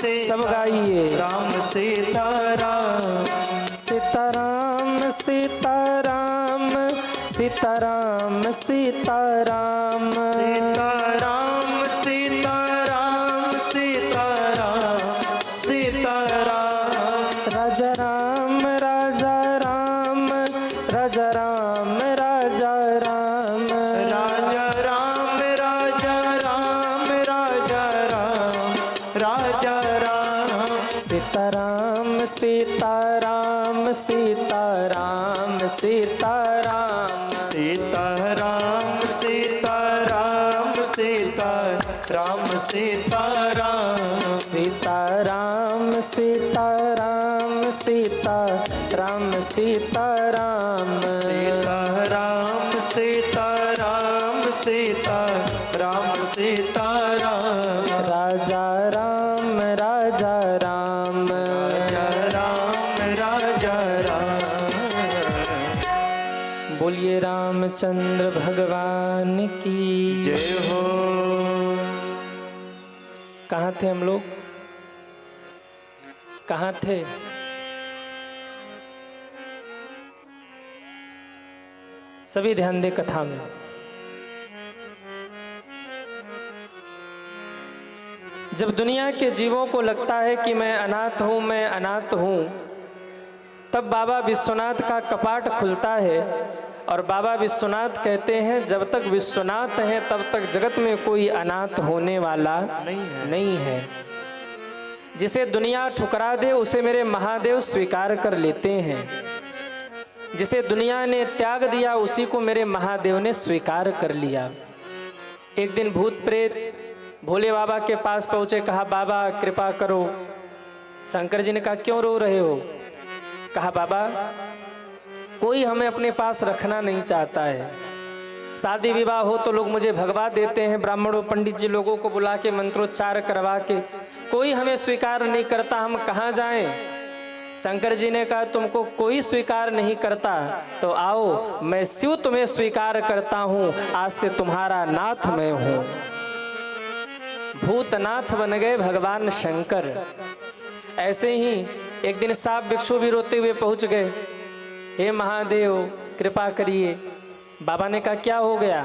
से सब गाइए। राम सीताराम, सीताराम सीताराम सीताराम सीताराम सीताराम सीताराम सीताराम सीताराम, राजा राम राजा राम राजा राम राजा राम राजा राम राजा राम राजा राम राजा राम, सीताराम सीताराम सीताराम सीताराम सीताराम सीताराम सीताराम सीताराम, सीताराम सीताराम सीताराम सीताराम सीताराम सीताराम सीताराम सीताराम, राजा राम राजा राम राजा राम राजा राम। बोलिए रामचंद्र भगवान की जय हो। कहाँ थे हम लोग? कहाँ थे? सभी ध्यान दे कथा में। जब दुनिया के जीवों को लगता है कि मैं अनाथ हूं, तब बाबा विश्वनाथ का कपाट खुलता है और बाबा विश्वनाथ कहते हैं जब तक विश्वनाथ हैं तब तक जगत में कोई अनाथ होने वाला नहीं है। जिसे दुनिया ठुकरा दे उसे मेरे महादेव स्वीकार कर लेते हैं। जिसे दुनिया ने त्याग दिया उसी को मेरे महादेव ने स्वीकार कर लिया। एक दिन भूत प्रेत भोले बाबा के पास पहुंचे, कहा बाबा कृपा करो। शंकर जी ने कहा क्यों रो रहे हो? कहा बाबा कोई हमें अपने पास रखना नहीं चाहता है। शादी विवाह हो तो लोग मुझे भगवा देते हैं, ब्राह्मणों पंडित जी लोगों को बुला के मंत्रोच्चार करवा के, कोई हमें स्वीकार नहीं करता, हम कहाँ जाएं? शंकर जी ने कहा तुमको कोई स्वीकार नहीं करता तो आओ मैं शिव तुम्हें स्वीकार करता हूँ, आज से तुम्हारा नाथ मैं हूँ। भूतनाथ बन गए भगवान शंकर। ऐसे ही एक दिन सांप भिक्षु भी रोते हुए पहुंच गए, हे महादेव कृपा करिए। बाबा ने कहा क्या हो गया?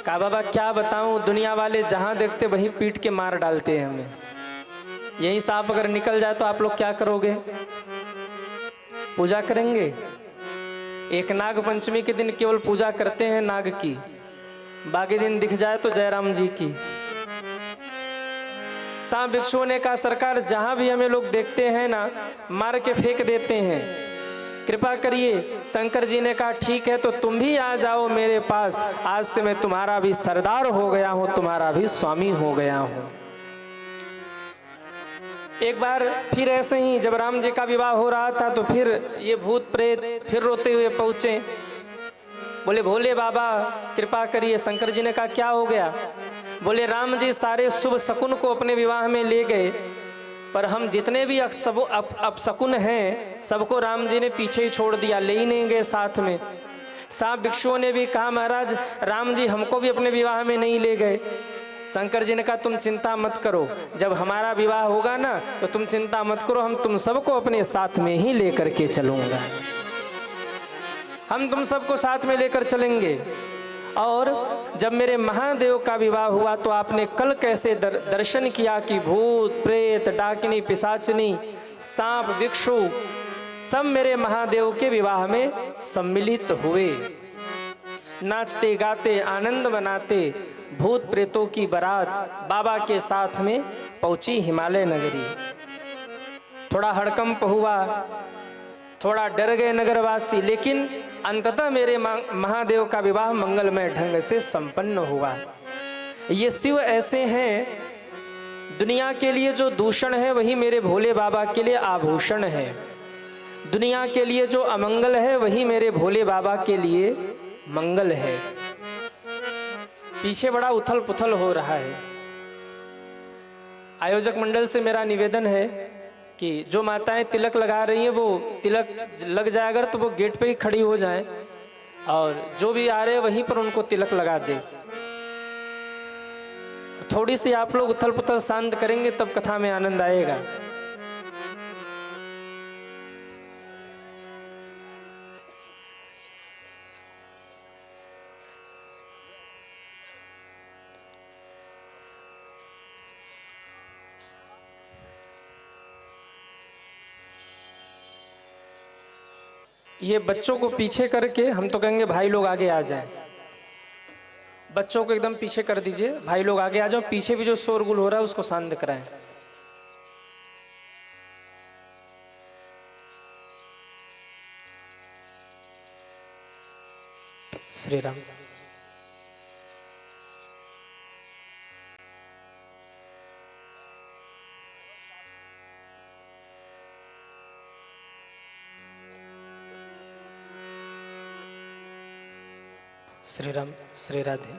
कहा बाबा क्या बताऊं, दुनिया वाले जहां देखते वहीं पीट के मार डालते हैं हमें। यही सांप अगर निकल जाए तो आप लोग क्या करोगे? पूजा करेंगे? एक नाग पंचमी के दिन केवल पूजा करते हैं नाग की, बाकी दिन दिख जाए तो जयराम जी की। सांप भिक्षुओं ने कहा सरकार जहां भी हमें लोग देखते हैं ना मार के फेंक देते हैं, कृपा करिए। शंकर जी ने कहा ठीक है तो तुम भी आ जाओ मेरे पास, आज से मैं तुम्हारा भी सरदार हो गया हूं, तुम्हारा भी स्वामी हो गया हूं। एक बार फिर ऐसे ही जब राम जी का विवाह हो रहा था तो फिर ये भूत प्रेत फिर रोते हुए पहुंचे, बोले भोले बाबा कृपा करिए। शंकर जी ने कहा क्या हो गया? बोले राम जी सारे शुभ शकुन को अपने विवाह में ले गए, पर हम जितने भी अपशकुन हैं सबको राम जी ने पीछे ही छोड़ दिया, ले ही नहीं गए साथ में। सांप भिक्षुओं ने भी कहा महाराज राम जी हमको भी अपने विवाह में नहीं ले गए। शंकर जी ने कहा तुम चिंता मत करो, जब हमारा विवाह होगा ना तो तुम चिंता मत करो, हम तुम सबको अपने साथ में ही लेकर के चलूंगा, हम तुम सबको साथ में लेकर चलेंगे। और जब मेरे महादेव का विवाह हुआ तो आपने कल कैसे दर्शन किया कि भूत प्रेत डाकिनी पिशाचनी सांप भिक्षु सब मेरे महादेव के विवाह में सम्मिलित हुए, नाचते गाते आनंद मनाते भूत प्रेतों की बारात बाबा के साथ में पहुंची हिमालय नगरी। थोड़ा हड़कंप हुआ, थोड़ा डर गए नगरवासी, लेकिन अंततः मेरे महादेव का विवाह मंगलमय ढंग से संपन्न हुआ। ये शिव ऐसे हैं, दुनिया के लिए जो दूषण है वही मेरे भोले बाबा के लिए आभूषण है, दुनिया के लिए जो अमंगल है वही मेरे भोले बाबा के लिए मंगल है। पीछे बड़ा उथल पुथल हो रहा है। आयोजक मंडल से मेरा निवेदन है कि जो माताएं तिलक लगा रही हैं वो तिलक लग जाए अगर तो वो गेट पे ही खड़ी हो जाएं और जो भी आ रहे हैं वहीं पर उनको तिलक लगा दे। थोड़ी सी आप लोग उथल पुथल शांत करेंगे तब कथा में आनंद आएगा। ये बच्चों को पीछे करके, हम तो कहेंगे भाई लोग आगे आ जाएं, बच्चों को एकदम पीछे कर दीजिए, भाई लोग आगे आ जाओ, पीछे भी जो शोरगुल हो रहा है उसको शांत कराएं। श्री राम। श्री राम, श्री राधे।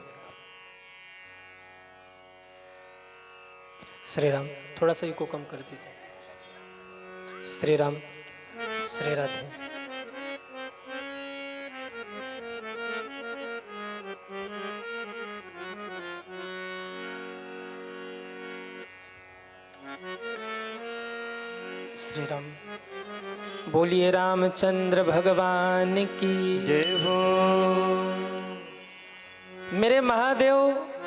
श्री राम, थोड़ा सा इको कम कर दीजिए। श्री राम, श्री राधे। श्री राम। बोलिए रामचंद्र भगवान की जय हो। मेरे महादेव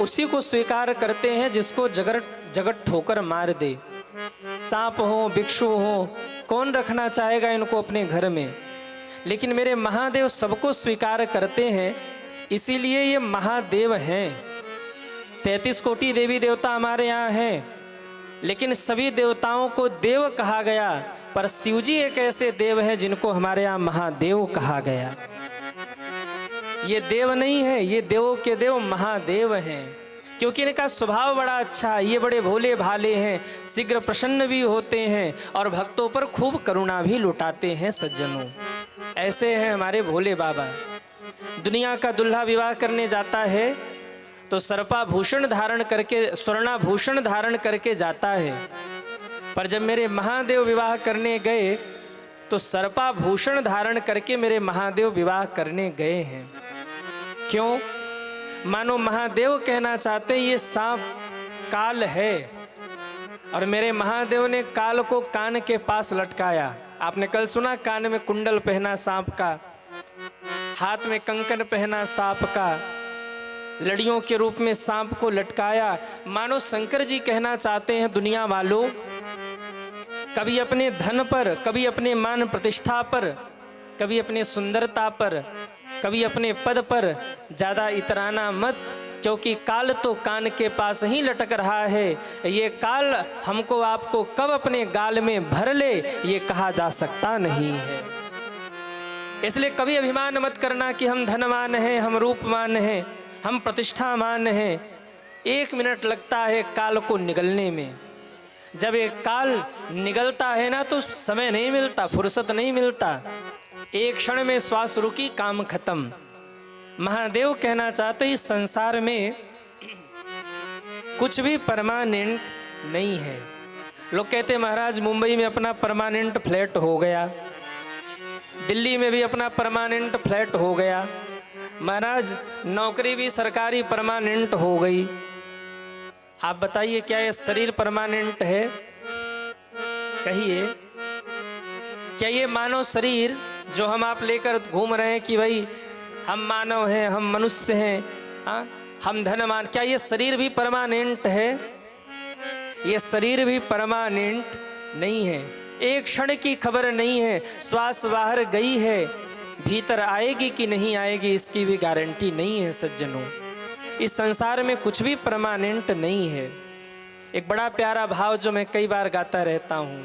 उसी को स्वीकार करते हैं जिसको जगत ठोकर मार दे। सांप हो, भिक्षु हो, कौन रखना चाहेगा इनको अपने घर में? लेकिन मेरे महादेव सबको स्वीकार करते हैं, इसीलिए ये महादेव हैं। 33 कोटि देवी देवता हमारे यहाँ हैं, लेकिन सभी देवताओं को देव कहा गया, पर शिवजी एक ऐसे देव हैं जिनको हमारे यहाँ महादेव कहा गया। ये देव नहीं है, ये देवों के देव महादेव हैं, क्योंकि इनका स्वभाव बड़ा अच्छा है। ये बड़े भोले भाले हैं, शीघ्र प्रसन्न भी होते हैं और भक्तों पर खूब करुणा भी लुटाते हैं। सज्जनों, ऐसे हैं हमारे भोले बाबा। दुनिया का दूल्हा विवाह करने जाता है तो सर्पाभूषण धारण करके, स्वर्णाभूषण धारण करके जाता है, पर जब मेरे महादेव विवाह करने गए तो सर्पाभूषण धारण करके मेरे महादेव विवाह करने गए हैं। क्यों? मानो महादेव कहना चाहते हैं ये सांप काल है, और मेरे महादेव ने काल को कान के पास लटकाया। आपने कल सुना, कान में कुंडल पहना सांप का, हाथ में कंकन पहना सांप का, लड़ियों के रूप में सांप को लटकाया। मानो शंकर जी कहना चाहते हैं, दुनिया वालों, कभी अपने धन पर, कभी अपने मान प्रतिष्ठा पर, कभी अपने सुंदरता पर, कभी अपने पद पर ज्यादा इतराना मत, क्योंकि काल तो कान के पास ही लटक रहा है। ये काल हमको आपको कब अपने गाल में भर ले ये कहा जा सकता नहीं है। इसलिए कभी अभिमान मत करना कि हम धनवान हैं, हम रूपवान हैं, हम प्रतिष्ठावान हैं। 1 मिनट लगता है काल को निगलने में। जब एक काल निगलता है ना तो समय नहीं मिलता, फुर्सत नहीं मिलता। एक क्षण में श्वास रुकी, काम खत्म। महादेव कहना चाहते इस संसार में कुछ भी परमानेंट नहीं है। लोग कहते महाराज मुंबई में अपना परमानेंट फ्लैट हो गया, दिल्ली में भी अपना परमानेंट फ्लैट हो गया, महाराज नौकरी भी सरकारी परमानेंट हो गई। आप बताइए क्या ये शरीर परमानेंट है? कहिए, क्या ये मानव शरीर जो हम आप लेकर घूम रहे हैं कि भाई हम मानव हैं, हम मनुष्य हैं, हम धनवान, क्या ये शरीर भी परमानेंट है? ये शरीर भी परमानेंट नहीं है। एक क्षण की खबर नहीं है। श्वास बाहर गई है, भीतर आएगी कि नहीं आएगी इसकी भी गारंटी नहीं है। सज्जनों, इस संसार में कुछ भी परमानेंट नहीं है। एक बड़ा प्यारा भाव जो मैं कई बार गाता रहता हूं,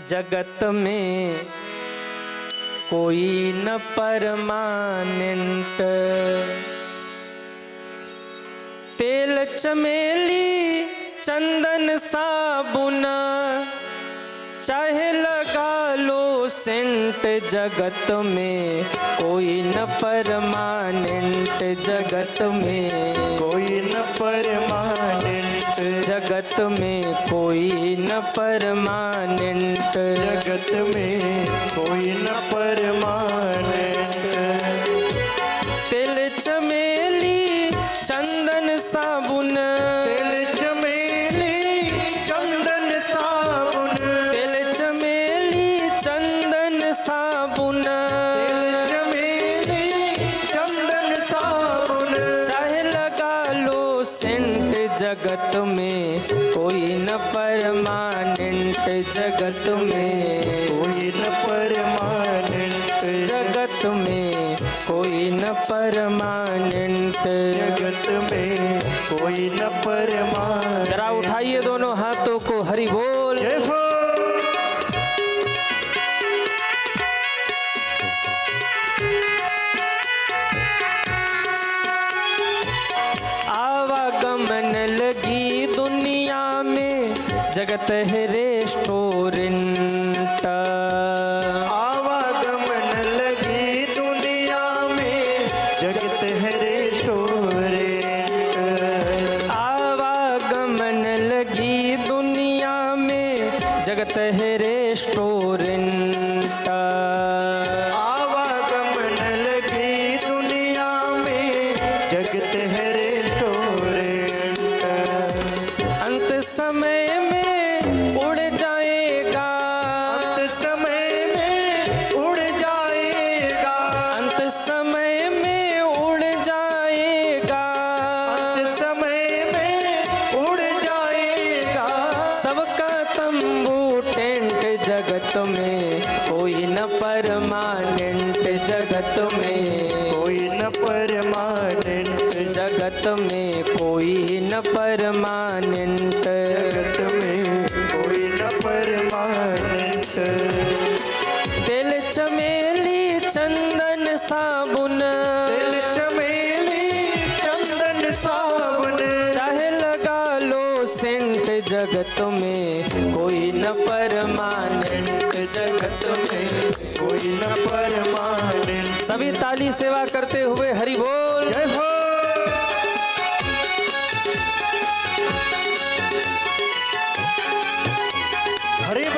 जगत में कोई न परमानेंट, तेल चमेली चंदन साबुन चाहे लगा लो सेंट, जगत में कोई न परमानेंट, जगत में कोई न परमानेंट, जगत में कोई न परमानेंट, जगत में कोई न परमानेंट। तेल चमेली चंदन साबुन, कोई न परमानेंट जगत में, कोई न परमानेंट जगत में कोई न परमानेंट। जगत में कोई न परमानेंट। जरा उठाइए दोनों हाथों को, हरि बोल। जय हो। आवागमन लगी दुनिया में, जगत है रेस्टोरेंट। आवागमन लगी दुनिया में, जगत है रेस्टोरेंट। आवागमन लगी दुनिया में, जगत है रेस्टोरेंट। आवागमन लगी दुनिया में, जगत है रेस्टोरेंट। अंत समय में उड़ जाएगा, अंत समय में उड़ जाएगा, अंत समय में उड़ जाएगा, अंत समय में उड़ जाएगा। सबका तंबू टेंट जगत में, कोई न परमानेंट जगत में, कोई न परमानेंट जगत में कोई न परमानेंट। जगत में कोई न परमानेंट। तेल चमेली चंदन साबुन, तेल चमेली चंदन साबुन, चाहे लगा लो सेंट जगत में, कोई न परमानेंट जगत में। कोई न परमानेंट। सभी ताली सेवा करते हुए हरि बोल। जय हो। हरि बोल।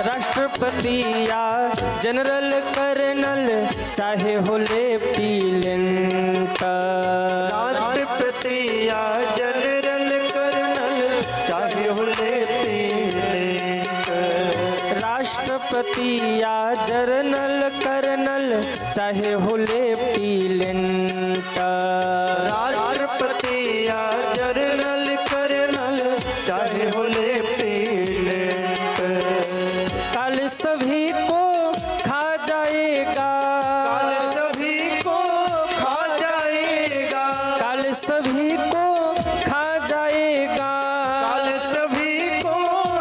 राष्ट्रपति या जनरल कर्नल, चाहे हो लेफ्टिनेंट। राष्ट्रपति या जनरल कर्नल, चाहे हो लेफ्टिनेंट। राष्ट्रपति या जनरल कर्नल, चाहे हो लेफ्टिनेंट। राष्ट्रपति या जनरल कर्नल, चाहे हो लेफ्टिनेंट। काल सभी को खा जाएगा, काल सभी को खा जाएगा, काल सभी को खा जाएगा, काल सभी को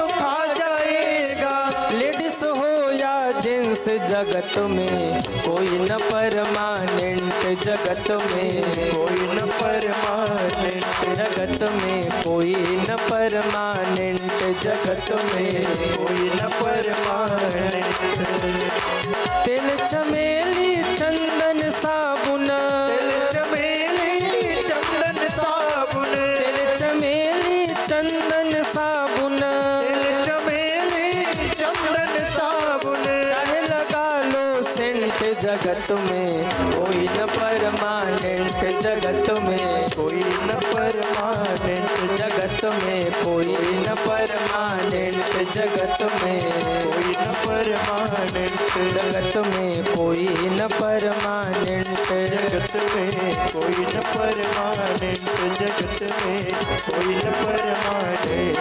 खा जाएगा। लेडीज हो या जेंट्स जगत में, कोई न परमानेंट जगत में, कोई न परमानेंट जगत में कोई न परमानेंट जगत में, कोई न परमानेंट। तेल चमेली चंदन साबुन, तेल चमेली चंदन साबुन, तेल चमेली चंदन साबुन, तेल चमेली चंदन साबुन, चाहे लगा लो सेंट जगत में, कोई न परमानेंट जगत में, कोई न परमानेंट जगत में कोई न परमानेंट जगत में, कोई न परमानेंट जगत में कोई न परमानेंट। जगत में कोई न परमानेंट। जगत में कोई न परमानेंट।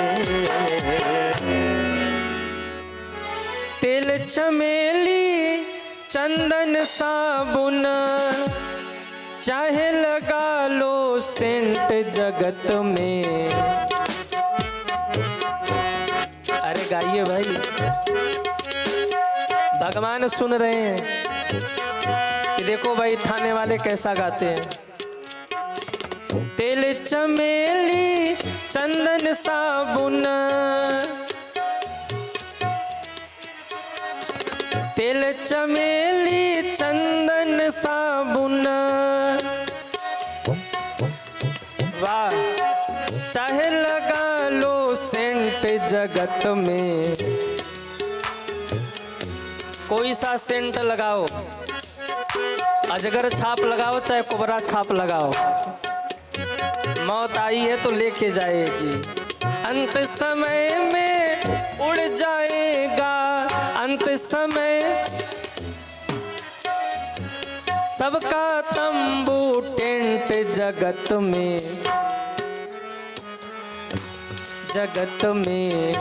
तेल चमेली चंदन साबुन, चाहे लगा लो सेंट जगत में। अरे गाइए भाई, भगवान सुन रहे हैं कि देखो भाई थाने वाले कैसा गाते हैं। तेल चमेली चंदन साबुन, तेल चमेली चंदन साबुन, वाह, चाहे लगा लो सेंट जगत में। कोई सा सेंट लगाओ, अजगर छाप लगाओ चाहे कोबरा छाप लगाओ, मौत आई है तो लेके जाएगी। अंत समय में उड़ जाएगा, अंत समय सबका तंबू टेंट जगत में, जगत में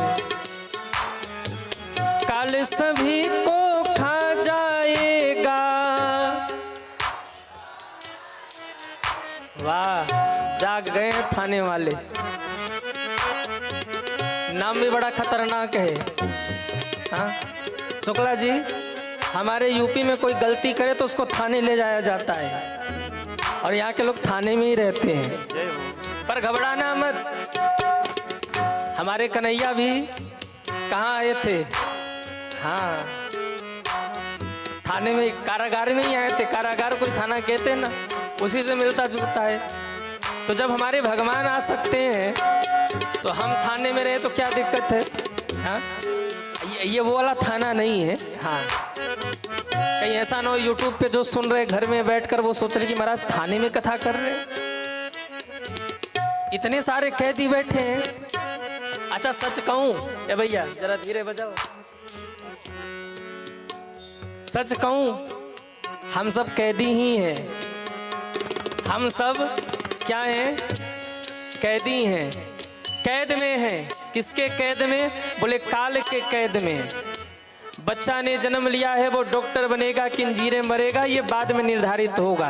काल सभी को खा जाएगा। वाह, जाग गए हैं थाने वाले। नाम भी बड़ा खतरनाक है। हाँ शुक्ला जी, हमारे यूपी में कोई गलती करे तो उसको थाने ले जाया जाता है, और यहाँ के लोग थाने में ही रहते हैं। पर घबराना मत, हमारे कन्हैया भी कहाँ आए थे, हाँ थाने में, कारागार में ही आए थे। कारागार कोई थाना कहते हैं ना, उसी से मिलता जुलता है। तो जब हमारे भगवान आ सकते हैं तो हम थाने में रहे तो क्या दिक्कत है। हाँ ये वो वाला थाना नहीं है। हाँ कहीं ऐसा ना हो यूट्यूब पे जो सुन रहे घर में बैठकर वो सोच रहे कि महाराज थाने में कथा कर रहे, इतने सारे कैदी बैठे हैं। अच्छा सच कहूं, ए भैया जरा धीरे बजाओ, सच कहूं हम सब कैदी ही हैं। हम सब क्या हैं? कैदी हैं, कैद में हैं। किसके कैद में? बोले काल के कैद में। बच्चा ने जन्म लिया है, वो डॉक्टर बनेगा कि इंजीनियर बनेगा, ये बाद में निर्धारित होगा।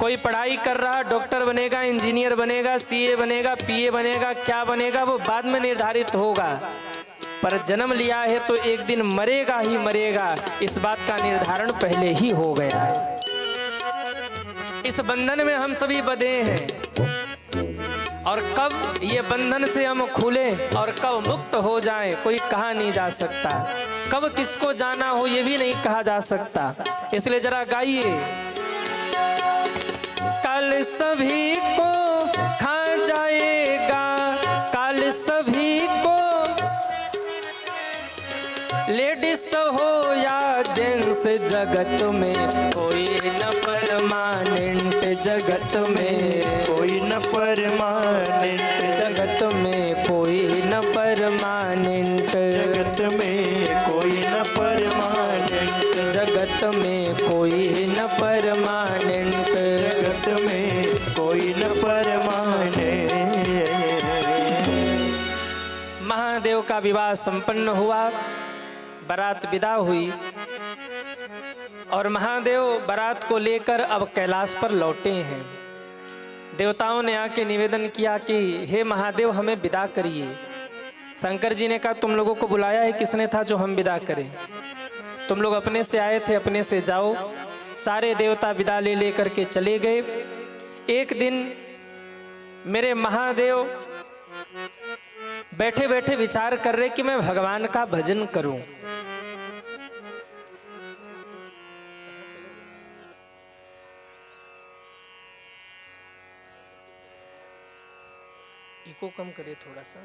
कोई पढ़ाई कर रहा, डॉक्टर बनेगा, इंजीनियर बनेगा, सीए बनेगा, पीए बनेगा, क्या बनेगा वो बाद में निर्धारित होगा। पर जन्म लिया है तो एक दिन मरेगा ही मरेगा, इस बात का निर्धारण पहले ही हो गया है। इस बंधन में हम सभी बंधे हैं, और कब ये बंधन से हम खुले और कब मुक्त हो जाएं कोई कहा नहीं जा सकता। कब किसको जाना हो ये भी नहीं कहा जा सकता। इसलिए जरा गाइए, कल सभी को खा जाएगा, कल सभी को, लेडीज हो या जेंट्स, जगत में कोई न परमानेंट, जगत में कोई न परमानेंट, जगत में कोई न परमानेंट, जगत में कोई न परमानेंट, जगत में कोई न परमानेंट, जगत में कोई न परमानेंट। महादेव का विवाह संपन्न हुआ, बारात विदा हुई, और महादेव बारात को लेकर अब कैलाश पर लौटे हैं। देवताओं ने आके निवेदन किया कि हे महादेव हमें विदा करिए। शंकर जी ने कहा तुम लोगों को बुलाया है किसने था जो हम विदा करें? तुम लोग अपने से आए थे, अपने से जाओ। सारे देवता विदा ले लेकर के चले गए। एक दिन मेरे महादेव बैठे बैठे विचार कर रहे कि मैं भगवान का भजन करूं। इको कम करिए थोड़ा सा।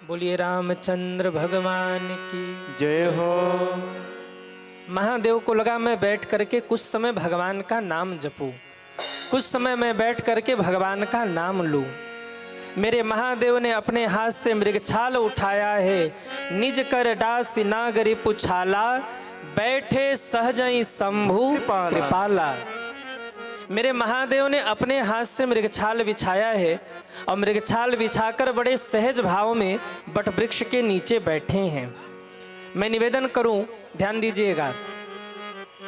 बोलिए रामचंद्र भगवान की जय हो। महादेव को लगा मैं बैठ करके कुछ समय भगवान का नाम जपूं, कुछ समय मैं बैठ करके भगवान का नाम लूं। मेरे महादेव ने अपने हाथ से मृगछाल उठाया है, निज कर डास नागरी पुछाला, बैठे सहजई शंभु कृपाला। मेरे महादेव ने अपने हाथ से मृगछाल बिछाया है, और मृगछाल बिछाकर बड़े सहज भाव में बट वृक्ष के नीचे बैठे हैं। मैं निवेदन करूं, ध्यान दीजिएगा,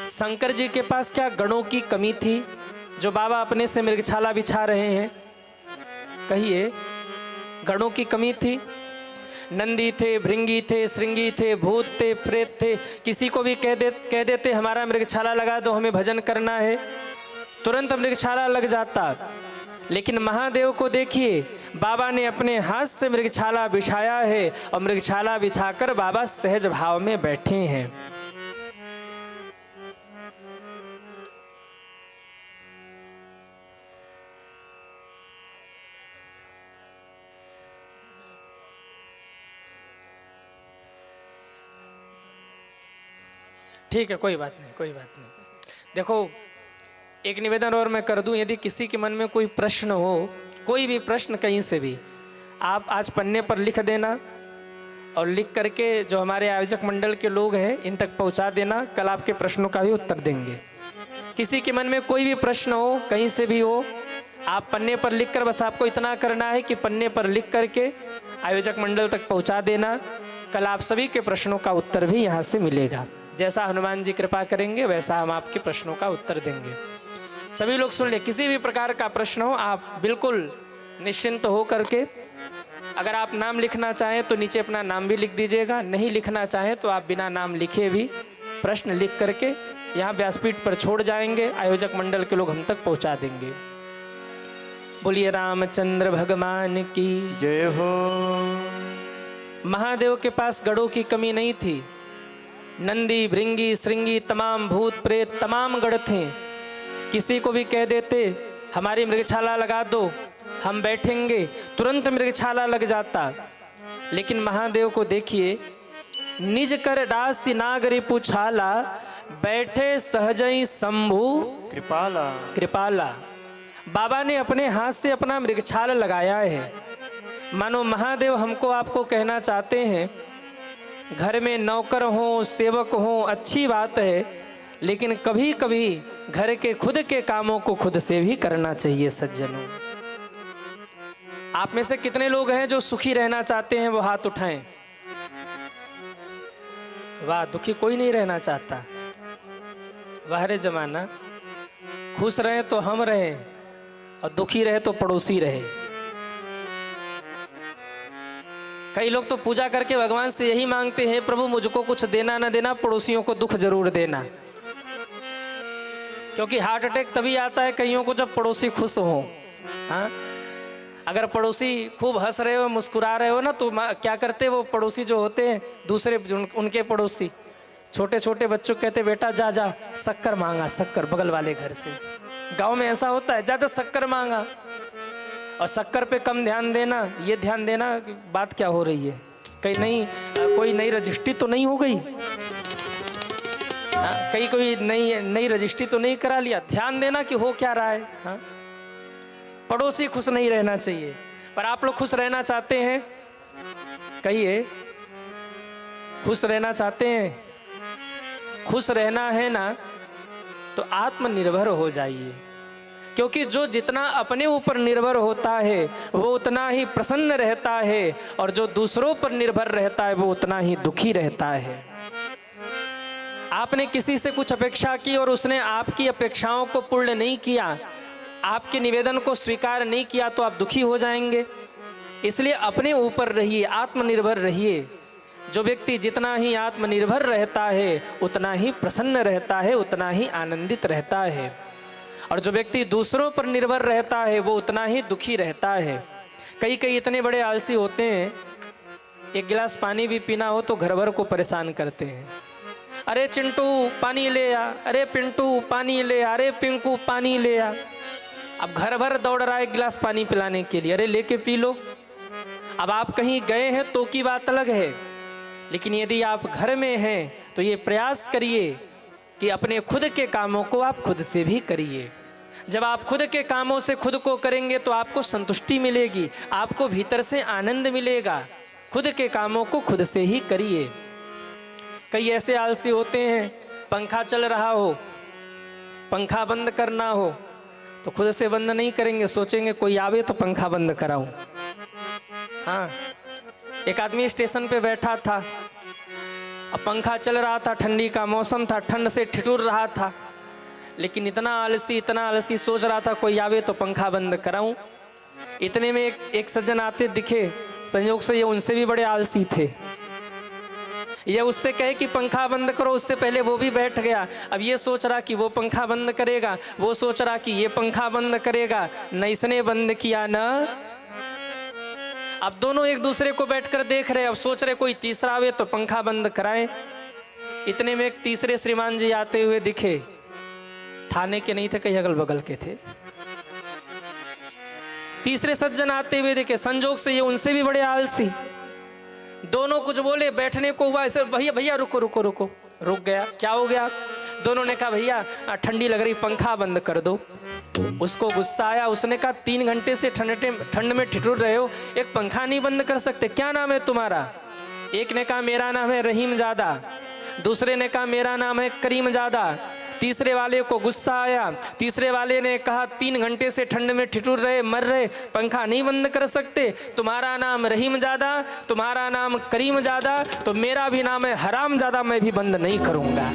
शंकर जी के पास क्या गणों की कमी थी जो बाबा अपने से मृगछाला बिछा रहे हैं? कहिए, गणों की कमी थी? नंदी थे, भृंगी थे, श्रृंगी थे, भूत थे, प्रेत थे, किसी को भी कह देते हमारा मृगछाला लगा दो, हमें भजन करना है, तुरंत मृगछाला लग जाता। लेकिन महादेव को देखिए, बाबा ने अपने हाथ से मृगछाला बिछाया है, और मृगछाला बिछाकर बाबा सहज भाव में बैठे हैं। ठीक है, कोई बात नहीं, कोई बात नहीं। देखो, एक निवेदन और मैं कर दूं, यदि किसी के मन में कोई प्रश्न हो, कोई भी प्रश्न कहीं से भी, आप आज पन्ने पर लिख देना और लिख करके जो हमारे आयोजक मंडल के लोग हैं इन तक पहुंचा देना। कल आपके प्रश्नों का भी उत्तर देंगे। किसी के मन में कोई भी प्रश्न हो, कहीं से भी हो, आप पन्ने पर लिखकर, बस आपको इतना करना है कि पन्ने पर लिख करके आयोजक मंडल तक पहुंचा देना। कल आप सभी के प्रश्नों का उत्तर भी यहाँ से मिलेगा। जैसा हनुमान जी कृपा करेंगे वैसा हम आपके प्रश्नों का उत्तर देंगे। सभी लोग सुन ले, किसी भी प्रकार का प्रश्न हो आप बिल्कुल निश्चिंत हो करके, अगर आप नाम लिखना चाहें तो नीचे अपना नाम भी लिख दीजिएगा, नहीं लिखना चाहें तो आप बिना नाम लिखे भी प्रश्न लिख करके यहाँ व्यासपीठ पर छोड़ जाएंगे। आयोजक मंडल के लोग हम तक पहुँचा देंगे। बोलिए रामचंद्र भगवान की जय हो। महादेव के पास गढ़ों की कमी नहीं थी। नंदी, भृंगी, श्रृंगी, तमाम भूत प्रेत, तमाम गढ़ थे। किसी को भी कह देते हमारी मृगशाला लगा दो, हम बैठेंगे, तुरंत मृगशाला लग जाता। लेकिन महादेव को देखिए, निज कर दासी नागरी पुछाला, बैठे सहजई शंभु कृपाला। कृपाला। बाबा ने अपने हाथ से अपना मृगछाल लगाया है। मानो महादेव हमको आपको कहना चाहते हैं, घर में नौकर हो, सेवक हो, अच्छी बात है, लेकिन कभी कभी घर के खुद के कामों को खुद से भी करना चाहिए। सज्जनों, आप में से कितने लोग हैं जो सुखी रहना चाहते हैं? वो हाथ उठाएं। वाह, दुखी कोई नहीं रहना चाहता। वाह रे जमाना, खुश रहे तो हम रहे और दुखी रहे तो पड़ोसी रहे। कई लोग तो पूजा करके भगवान से यही मांगते हैं, प्रभु मुझको कुछ देना ना देना, पड़ोसियों को दुख जरूर देना। क्योंकि हार्ट अटैक तभी आता है कईयों को जब पड़ोसी खुश हो। हाँ, अगर पड़ोसी खूब हंस रहे हो, मुस्कुरा रहे हो ना, तो क्या करते वो पड़ोसी जो होते हैं, दूसरे उनके पड़ोसी छोटे छोटे बच्चों कहते, बेटा जा जा शक्कर मांगा, शक्कर बगल वाले घर से। गांव में ऐसा होता है, जा जा शक्कर मांगा। और शक्कर पे कम ध्यान देना, ये ध्यान देना कि बात क्या हो रही है, कहीं नहीं कोई नई रजिस्ट्री तो नहीं हो गई, कहीं कोई नई रजिस्ट्री तो नहीं करा लिया। ध्यान देना कि हो क्या रहा है। हाँ? पड़ोसी खुश नहीं रहना चाहिए, पर आप लोग खुश रहना चाहते हैं? कहिए, खुश रहना चाहते हैं? खुश रहना है ना, तो आत्मनिर्भर हो जाइए। क्योंकि जो जितना अपने ऊपर निर्भर होता है वो उतना ही प्रसन्न रहता है, और जो दूसरों पर निर्भर रहता है वो उतना ही दुखी रहता है। आपने किसी से कुछ अपेक्षा की और उसने आपकी अपेक्षाओं को पूर्ण नहीं किया, आपके निवेदन को स्वीकार नहीं किया, तो आप दुखी हो जाएंगे। इसलिए अपने ऊपर रहिए, आत्मनिर्भर रहिए। जो व्यक्ति जितना ही आत्मनिर्भर रहता है उतना ही प्रसन्न रहता है, उतना ही आनंदित रहता है। और जो व्यक्ति दूसरों पर निर्भर रहता है वो उतना ही दुखी रहता है। कई इतने बड़े आलसी होते हैं, एक गिलास पानी भी पीना हो तो घर भर को परेशान करते हैं। अरे चिंटू पानी ले आ, अरे पिंटू पानी ले आ, अरे पिंकू पानी ले आ। अब घर भर दौड़ रहा है एक गिलास पानी पिलाने के लिए, अरे लेके पी लो। अब आप कहीं गए हैं तो की बात अलग है, लेकिन यदि आप घर में हैं तो ये प्रयास करिए कि अपने खुद के कामों को आप खुद से भी करिए। जब आप खुद के कामों से खुद को करेंगे तो आपको संतुष्टि मिलेगी, आपको भीतर से आनंद मिलेगा। खुद के कामों को खुद से ही करिए। कई ऐसे आलसी होते हैं, पंखा चल रहा हो, पंखा बंद करना हो तो खुद से बंद नहीं करेंगे, सोचेंगे कोई आवे तो पंखा बंद कराऊं। हाँ, एक आदमी स्टेशन पे बैठा था, अब पंखा चल रहा था, ठंडी का मौसम था, ठंड से ठिठुर रहा था, लेकिन इतना आलसी सोच रहा था कोई आवे तो पंखा बंद कराऊं। इतने में एक सज्जन आते दिखे, संयोग से ये उनसे भी बड़े आलसी थे। ये उससे कहे कि पंखा बंद करो, उससे पहले वो भी बैठ गया। अब ये सोच रहा कि वो पंखा बंद करेगा, वो सोच रहा कि ये पंखा बंद करेगा, न इसने बंद किया न। अब दोनों एक दूसरे को बैठकर देख रहे, अब सोच रहे कोई तीसरा आवे तो पंखा बंद कराए। इतने में एक तीसरे श्रीमान जी आते हुए दिखे, थाने के नहीं थे, कहीं अगल बगल के थे। तीसरे सज्जन आते हुए दिखे, संजोग से ये उनसे भी बड़े आलसी। दोनों कुछ बोले, बैठने को हुआ ऐसे, भैया भैया रुको रुको रुको, रुक गया। क्या हो गया? दोनों ने कहा भैया ठंडी लग रही, पंखा बंद कर दो। उसको गुस्सा आया, उसने कहा 3 घंटे से ठंड में ठिठुर रहे हो, एक पंखा नहीं बंद कर सकते? क्या नाम है तुम्हारा? एक ने कहा मेरा नाम है रहीमजादा, दूसरे ने कहा मेरा नाम है करीमजादा। तीसरे वाले को गुस्सा आया, तीसरे वाले ने कहा 3 घंटे से ठंड में ठिठुर रहे, मर रहे, पंखा नहीं बंद कर सकते? तुम्हारा नाम रहीमजादा, तुम्हारा नाम करीमजादा, तो मेरा भी नाम है हरामजादा, मैं भी बंद नहीं करूंगा।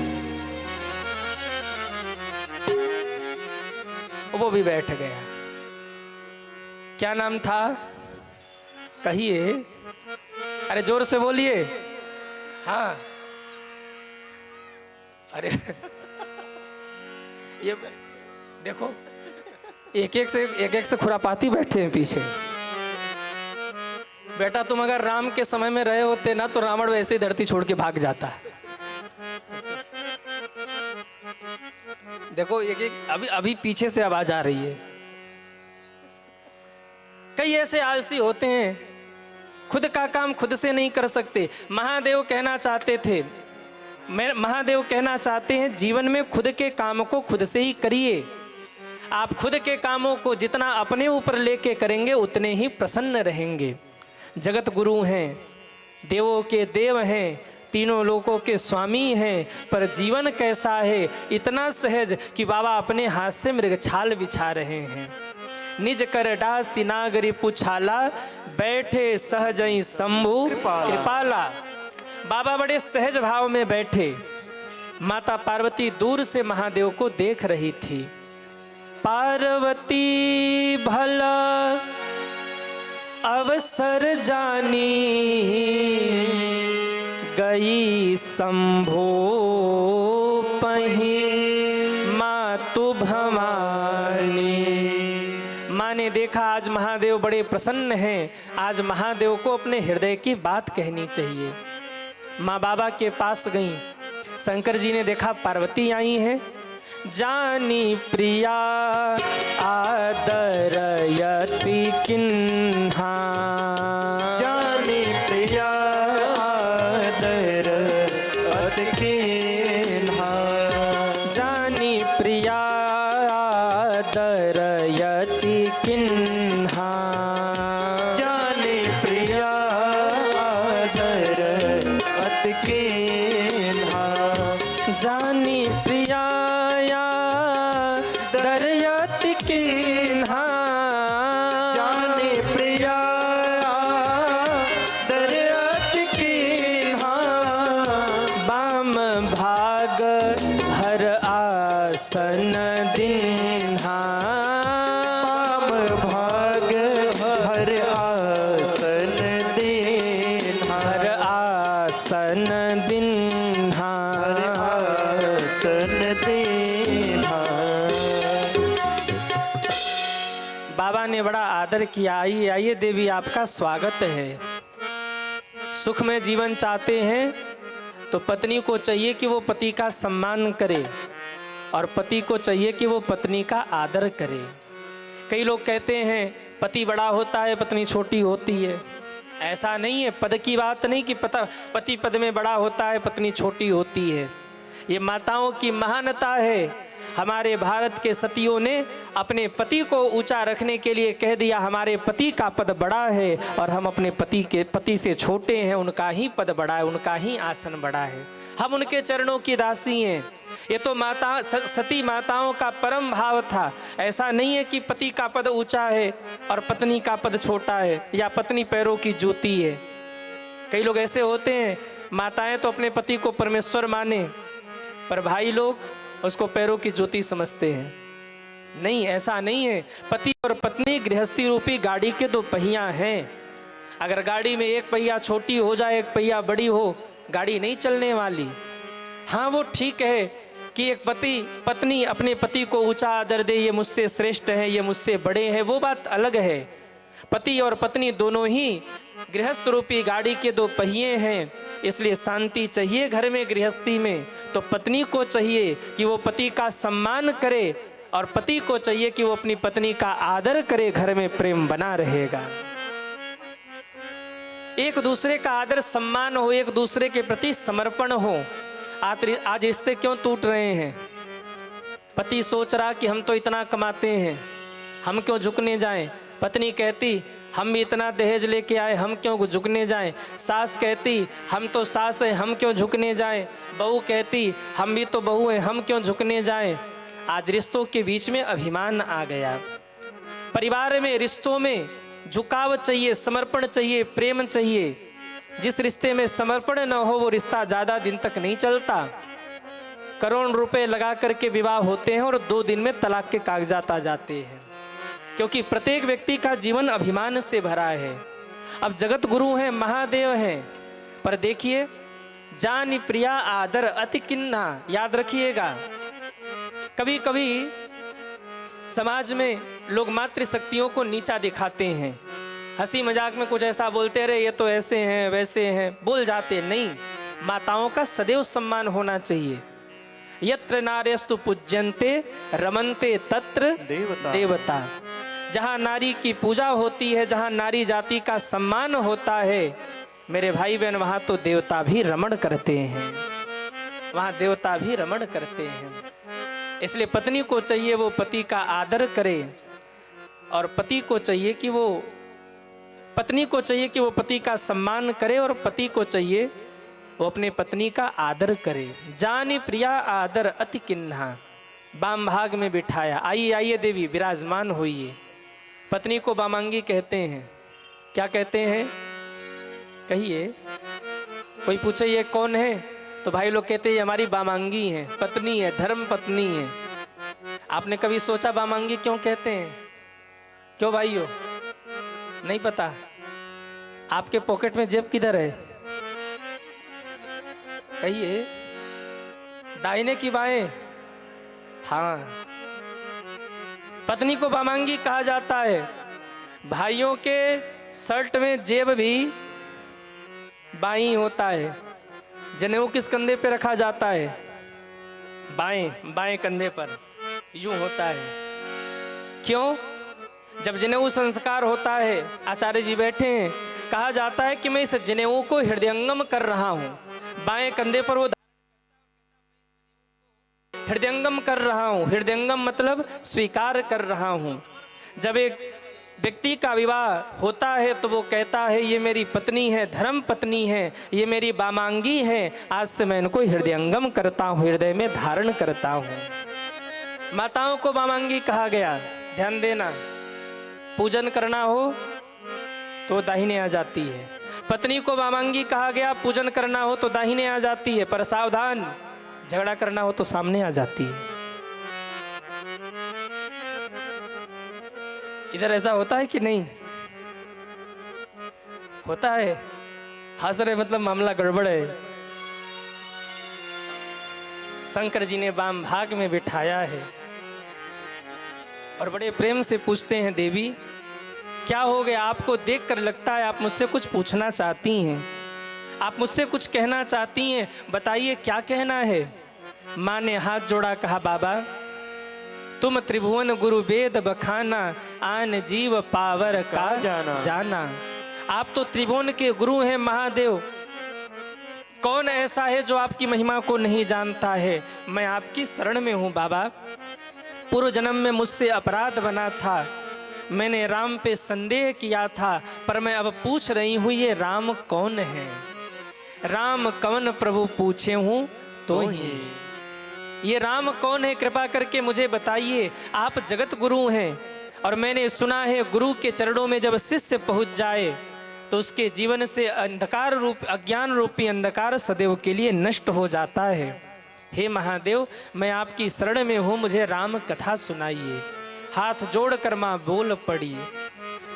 वो भी बैठ गया। क्या नाम था? कहिए, अरे जोर से बोलिए। हाँ, अरे ये देखो, एक एक से खुरापाती बैठे हैं पीछे। बेटा तुम अगर राम के समय में रहे होते ना, तो रावण वैसे ही धरती छोड़ के भाग जाता है। देखो अभी पीछे से आवाज आ रही है। कई ऐसे आलसी होते हैं, खुद का काम खुद से नहीं कर सकते। महादेव कहना चाहते हैं जीवन में खुद के काम को खुद से ही करिए। आप खुद के कामों को जितना अपने ऊपर लेके करेंगे उतने ही प्रसन्न रहेंगे। जगत गुरु हैं, देवों के देव हैं, तीनों लोकों के स्वामी हैं, पर जीवन कैसा है? इतना सहज कि बाबा अपने हाथ से मृगछाल बिछा रहे हैं। निज कर डासी नागरी पुछाला, बैठे सहजई शंभु कृपाला। बाबा बड़े सहज भाव में बैठे। माता पार्वती दूर से महादेव को देख रही थी। पार्वती भला अवसर जानी, गई शंभो पही मातु भवानी। माँ ने देखा आज महादेव बड़े प्रसन्न हैं, आज महादेव को अपने हृदय की बात कहनी चाहिए। माँ बाबा के पास गई। शंकर जी ने देखा पार्वती आई हैं। जानी प्रिया आदरयति किन्हा, जानी प्रिया आदरयति किन्हा, जानी प्रिया आदरयति किन्हा, जानी प्रिया आदरयति किन्हा, जानी प्रिया दरयति किन्हा, जानी प्रिया दरयति किन्हा, बाम भाग हर आसन दिन्हा, बाम भाग हर आसन दिन्हा, हर आसन दिन्हा, हर आसन दिन्हा। बाबा ने बड़ा आदर किया। आइए आइए देवी, आपका स्वागत है। सुख में जीवन चाहते हैं तो पत्नी को चाहिए कि वो पति का सम्मान करे, और पति को चाहिए कि वो पत्नी का आदर करे। कई लोग कहते हैं पति बड़ा होता है, पत्नी छोटी होती है। ऐसा नहीं है, पद की बात नहीं कि पति पद में बड़ा होता है, पत्नी छोटी होती है। ये माताओं की महानता है। हमारे भारत के सतियों ने अपने पति को ऊंचा रखने के लिए कह दिया हमारे पति का पद बड़ा है, और हम अपने पति से छोटे हैं, उनका ही पद बड़ा है, उनका ही आसन बड़ा है, हम उनके चरणों की दासी हैं। ये तो सती माताओं का परम भाव था। ऐसा नहीं है कि पति का पद ऊंचा है और पत्नी का पद छोटा है, या पत्नी पैरों की जूती है। कई लोग ऐसे होते हैं, माताएं तो अपने पति को परमेश्वर माने, पर भाई लोग उसको पैरों की ज्योति समझते हैं। नहीं, ऐसा नहीं है। पति और पत्नी गृहस्थी रूपी गाड़ी के 2 पहिया हैं। अगर गाड़ी में एक पहिया छोटी हो जाए, एक पहिया बड़ी हो, गाड़ी नहीं चलने वाली। हाँ, वो ठीक है कि एक पत्नी अपने पति को ऊंचा आदर दे, ये मुझसे श्रेष्ठ है, ये मुझसे बड़े हैं, वो बात अलग है। पति और पत्नी दोनों ही गृहस्थ रूपी गाड़ी के 2 पहिए हैं। इसलिए शांति चाहिए घर में, गृहस्थी में, तो पत्नी को चाहिए कि वो पति का सम्मान करे, और पति को चाहिए कि वो अपनी पत्नी का आदर करे। घर में प्रेम बना रहेगा। एक दूसरे का आदर सम्मान हो, एक दूसरे के प्रति समर्पण हो। आज रिश्ते क्यों टूट रहे हैं? पति सोच रहा कि हम तो इतना कमाते हैं, हम क्यों झुकने जाएं। पत्नी कहती हम भी इतना दहेज लेके आए, हम क्यों झुकने जाएं। सास कहती हम तो सास हैं, हम क्यों झुकने जाएं। बहू कहती हम भी तो बहू हैं, हम क्यों झुकने जाएं। आज रिश्तों के बीच में अभिमान आ गया। परिवार में, रिश्तों में झुकाव चाहिए, समर्पण चाहिए, प्रेम चाहिए। जिस रिश्ते में समर्पण न हो वो रिश्ता ज़्यादा दिन तक नहीं चलता। करोड़ रुपए लगा करके विवाह होते हैं और 2 दिन में तलाक के कागजात आ जाते हैं, क्योंकि प्रत्येक व्यक्ति का जीवन अभिमान से भरा है। अब जगत गुरु हैं, महादेव हैं, पर देखिए जान प्रिया आदर अति किन्ना। याद रखिएगा, कभी कभी समाज में लोग मातृशक्तियों को नीचा दिखाते हैं, हंसी मजाक में कुछ ऐसा बोलते रहे, ये तो ऐसे हैं वैसे हैं, बोल जाते। नहीं, माताओं का सदैव सम्मान होना चाहिए। यत्र नार्यस्तु पूज्यन्ते रमन्ते तत्र देवता। जहाँ नारी की पूजा होती है, जहाँ नारी जाति का सम्मान होता है, मेरे भाई बहन, वहाँ तो देवता भी रमण करते हैं, वहाँ देवता भी रमण करते हैं। इसलिए पत्नी को चाहिए वो पति का आदर करे, और पति को चाहिए कि वो पत्नी को चाहिए कि वो पति का सम्मान करे, और पति को चाहिए वो अपने पत्नी का आदर करे। जानी प्रिया आदर अति किन्हा, बाम भाग में बिठाया। आइए आइए देवी, विराजमान होइए। पत्नी को बामांगी कहते हैं। क्या कहते हैं? कहिए। कोई पूछे ये कौन है, तो भाई लोग कहते हैं ये हमारी बामांगी है, पत्नी है, धर्म पत्नी है। आपने कभी सोचा बामांगी क्यों कहते हैं? क्यों भाइयों, नहीं पता? आपके पॉकेट में जेब किधर है? कहिए। दाहिने की बाएं? हाँ, पत्नी को बामांगी कहा जाता है। भाइयों के शर्ट में जेब भी बाईं होता है। जनेऊ किस कंधे पे रखा जाता है? बाएं, बाएं कंधे पर यूं होता है। क्यों? जब जनेऊ संस्कार होता है, आचार्य जी बैठे हैं, कहा जाता है कि मैं इस जनेऊ को हृदयंगम कर रहा हूं। बाएं कंधे पर वो हृदयंगम कर रहा हूं। हृदयंगम मतलब स्वीकार कर रहा हूं। जब एक व्यक्ति का विवाह होता है तो वो कहता है ये मेरी पत्नी है, धर्म पत्नी है, ये मेरी बामांगी है, आज से मैं इनको हृदयंगम करता हूँ, हृदय में धारण करता हूँ। माताओं को बामांगी कहा गया। ध्यान देना, पूजन करना हो तो दाहिने आ जाती है। पत्नी को बामांगी कहा गया, पूजन करना हो तो दाहिने आ जाती है, पर सावधान, झगड़ा करना हो तो सामने आ जाती है। इधर ऐसा होता है कि नहीं होता है? हंस रहे मतलब मामला गड़बड़ है। शंकर जी ने वाम भाग में बिठाया है और बड़े प्रेम से पूछते हैं, देवी क्या हो गया? आपको देखकर लगता है आप मुझसे कुछ पूछना चाहती हैं, आप मुझसे कुछ कहना चाहती हैं, बताइए क्या कहना है। माँ ने हाथ जोड़ा, कहा बाबा तुम त्रिभुवन गुरु वेद बखाना, आन जीव पावर का जाना। आप तो त्रिभुवन के गुरु हैं महादेव, कौन ऐसा है जो आपकी महिमा को नहीं जानता है। मैं आपकी शरण में हूँ बाबा। पूर्व जन्म में मुझसे अपराध बना था, मैंने राम पे संदेह किया था, पर मैं अब पूछ रही हूँ ये राम कौन है। राम कौन प्रभु पूछे हूँ तो ही, ये राम कौन है कृपा करके मुझे बताइए। आप जगत गुरु हैं और मैंने सुना है गुरु के चरणों में जब शिष्य पहुंच जाए तो उसके जीवन से अंधकार रूप, अज्ञान रूपी अंधकार सदैव के लिए नष्ट हो जाता है। हे महादेव, मैं आपकी शरण में हूँ, मुझे राम कथा सुनाइए। हाथ जोड़कर माँ बोल पड़ी,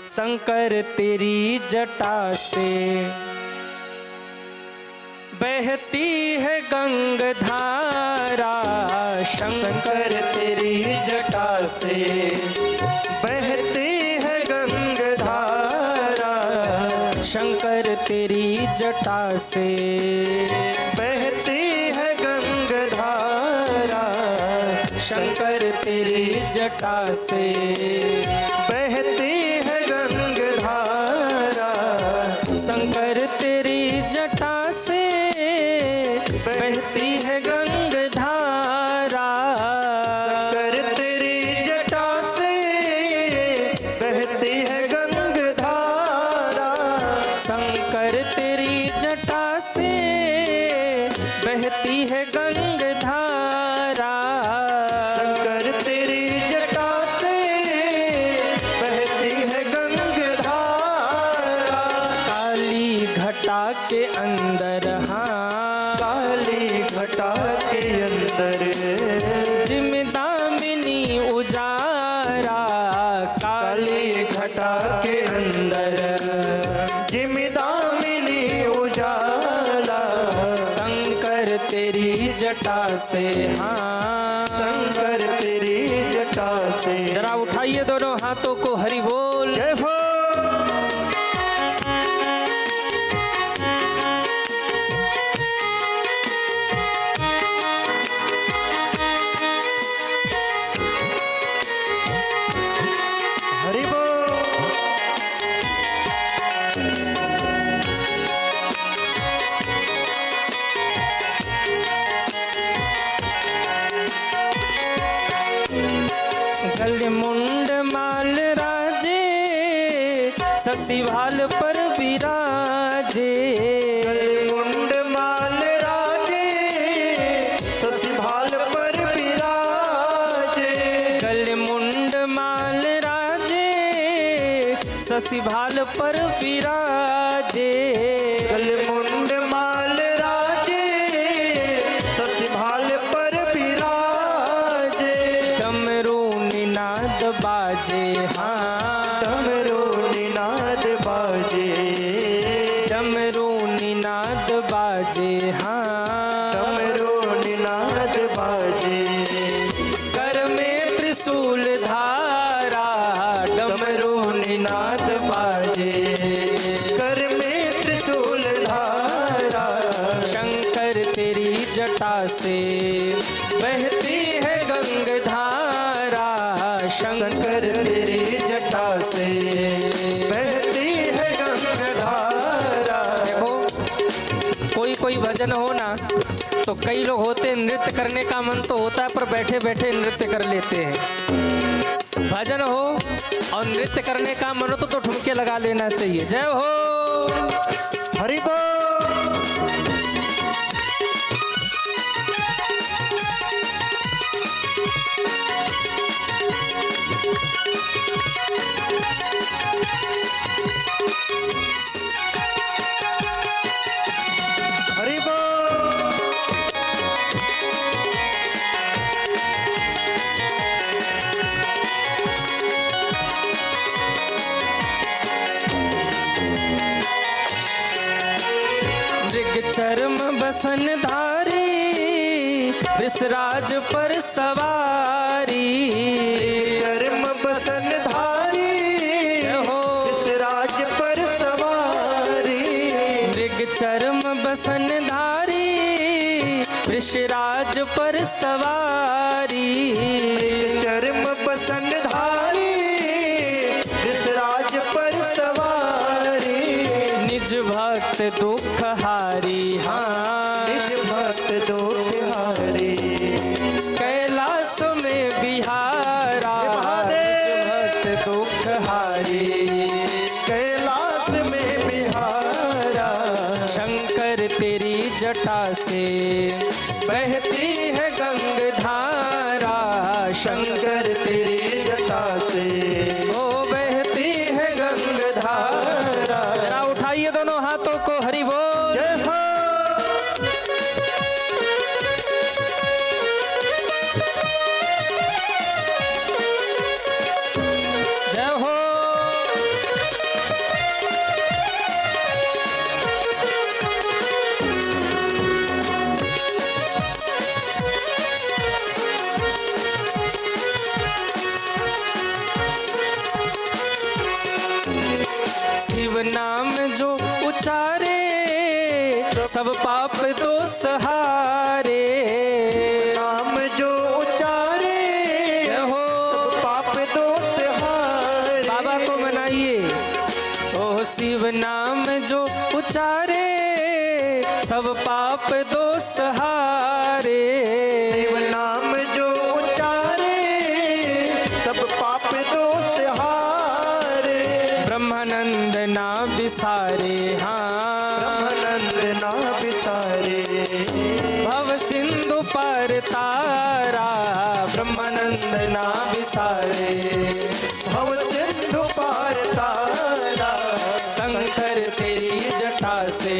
शंकर तेरी जटा से बहती है गंगाधारा, शंकर तेरी जटा से बहती है गंगाधारा, शंकर तेरी जटा से बहती है गंगाधारा, शंकर तेरी जटा से बहती है गंगाधारा, शंकर तेरी जटा से बहती है के अंदर, हाँ काली घटा के अंदर, जिमदामिनी उजारा, काली घटा के अंदर, जिमदामिनी उजाला, शंकर तेरी जटा से, हाँ शंकर तेरी जटा से। जरा उठाइए दोनों हाथों को, हरि बोल। जय हो। हरि बोल। गल मुंड माल राजे, ससीभाल पर विराजे, मुंड माल राजे, ससीभाल पर विराजे, गल मुंड माल राजे, ससीभाल पर विराजे, गल मुंड माल राजे, ससीभाल पर विराजे, डमरू निनाद बाजे, हाँ डमरू निनाद बाजे, डमरू निनाद बाजे, हाँ डमरू निनाद बाजे, कर में त्रिशूल धारा, डमरू निनाद बाजे, कर में त्रिशूल धारा, शंकर तेरी जटा से बहती है गंगधारा, शंकर तेरी जटा से बहती है गंगाधारा। देखो कोई भजन हो ना तो कई लोग होते हैं, नृत्य करने का मन तो होता है पर बैठे बैठे नृत्य कर लेते हैं। भजन हो और नृत्य करने का मन हो तो ठुमके लगा लेना चाहिए। जय हो। हरि बोल। हरि बोल। मृग चर्म बसन धारी, विसराज पर सवारी, चर्म बसन धारी, हो विसराज पर सवारी, मृग चर्म बसन धारी, विसराज पर सवारी, चर्म बसन धारी, विसराज पर सवारी, निज भक्त दुख हारी, हाँ निज भक्त दुखहारी, कैलाश में बिहारा, निज भक्त दुख हारी, कैलाश में बिहारा, शंकर तेरी जटा से बहती है गंगधारा, शंकर तेरी जटा से ओ बहती है गंगधारा। जरा उठाइए दोनों हाथों को, हरि बोल। जय हो। जय हो। शिव नाम जो उचारे, सब पाप तो सहारे, नाम जो उचारे, जय हो। पाप दोष हारे। बाबा को मनाइए। ओ शिव नाम जो उचारे, सब पाप दोष हारे, शिव नाम जो उचारे, सब पाप दोष हारे, ब्रह्मानंद ना बिसारे, हाँ ब्रह्मानंद ना बिसारे, भव सिंधु पर तारा, ब्रह्मानंद ना बिसारे, भव सिंधु पार तारा, शंकर तेरी जटा से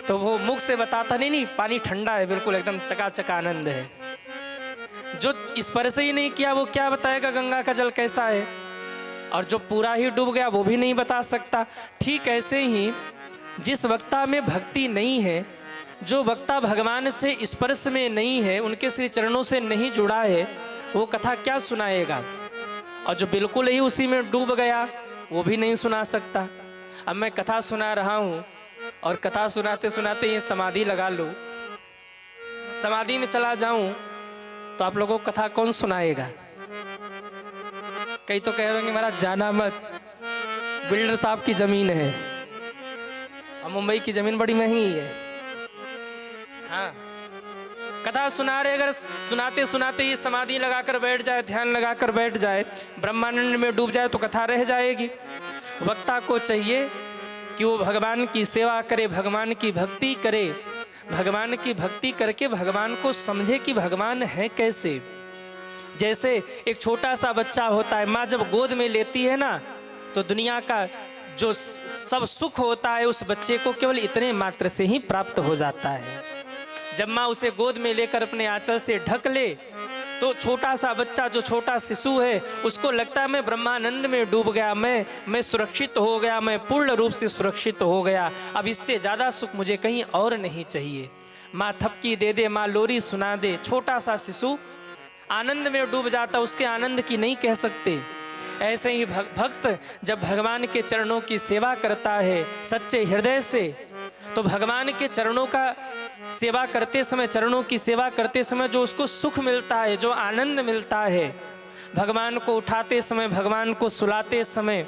तो वो मुख से बताता नहीं, नहीं पानी ठंडा है, बिल्कुल एकदम चकाचक आनंद है। जो स्पर्श ही नहीं किया वो क्या बताएगा गंगा का जल कैसा है? और जो पूरा ही डूब गया वो भी नहीं बता सकता। ठीक ऐसे ही जिस वक्ता में भक्ति नहीं है, जो वक्ता भगवान से स्पर्श में नहीं है, उनके श्री चरणों से नहीं जुड़ा है, वो कथा क्या सुनाएगा? और जो बिल्कुल ही उसी में डूब गया वो भी नहीं सुना सकता। अब मैं कथा सुना रहा हूँ और कथा सुनाते सुनाते ये समाधि लगा लूँ, समाधि में चला जाऊं, तो आप लोगों को कथा कौन सुनाएगा? कई तो कह रहे होंगे महाराज जाना मत, बिल्डर साहब की जमीन है और मुंबई की जमीन बड़ी महंगी है। हाँ, कथा सुना रहे, अगर सुनाते सुनाते ये समाधि लगाकर बैठ जाए, ध्यान लगाकर बैठ जाए, ब्रह्मानंद में डूब जाए तो कथा रह जाएगी। वक्ता को चाहिए कि वो भगवान की सेवा करे, भगवान की भक्ति करे, भगवान की भक्ति करके भगवान को समझे कि भगवान है कैसे। जैसे एक छोटा सा बच्चा होता है, माँ जब गोद में लेती है ना, तो दुनिया का जो सब सुख होता है उस बच्चे को केवल इतने मात्र से ही प्राप्त हो जाता है। जब माँ उसे गोद में लेकर अपने आंचल से ढक ले, तो छोटा सा बच्चा, जो छोटा शिशु है, उसको लगता है मैं ब्रह्मानंद में डूब गया, मैं सुरक्षित हो गया, मैं पूर्ण रूप से सुरक्षित हो गया, अब इससे ज़्यादा सुख मुझे कहीं और नहीं चाहिए। माँ थपकी दे दे, माँ लोरी सुना दे, छोटा सा शिशु आनंद में डूब जाता, उसके आनंद की नहीं कह सकते। ऐसे ही भक्त जब भगवान के चरणों की सेवा करता है सच्चे हृदय से, तो भगवान के चरणों का सेवा करते समय, चरणों की सेवा करते समय जो उसको सुख मिलता है, जो आनंद मिलता है, भगवान को उठाते समय, भगवान को सुलाते समय,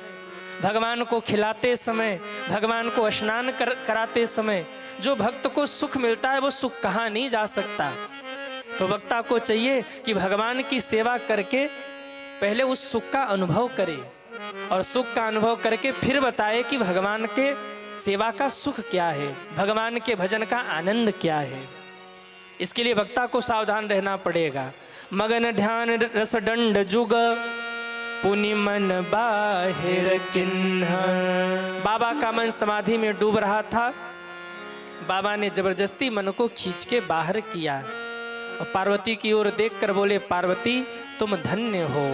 भगवान को खिलाते समय, भगवान को स्नान कराते समय जो भक्त को सुख मिलता है, वो सुख कहाँ नहीं जा सकता। तो वक्ता को चाहिए कि भगवान की सेवा करके पहले उस सुख का अनुभव करे, और सुख का अनुभव करके फिर बताए कि भगवान के सेवा का सुख क्या है, भगवान के भजन का आनंद क्या है। इसके लिए वक्ता को सावधान रहना पड़ेगा। मगन ध्यान रस दंड जुग पुनि मन बाहिर किन्ह। बाबा का मन समाधि में डूब रहा था, बाबा ने जबरदस्ती मन को खींच के बाहर किया और पार्वती की ओर देखकर बोले, पार्वती तुम धन्य हो।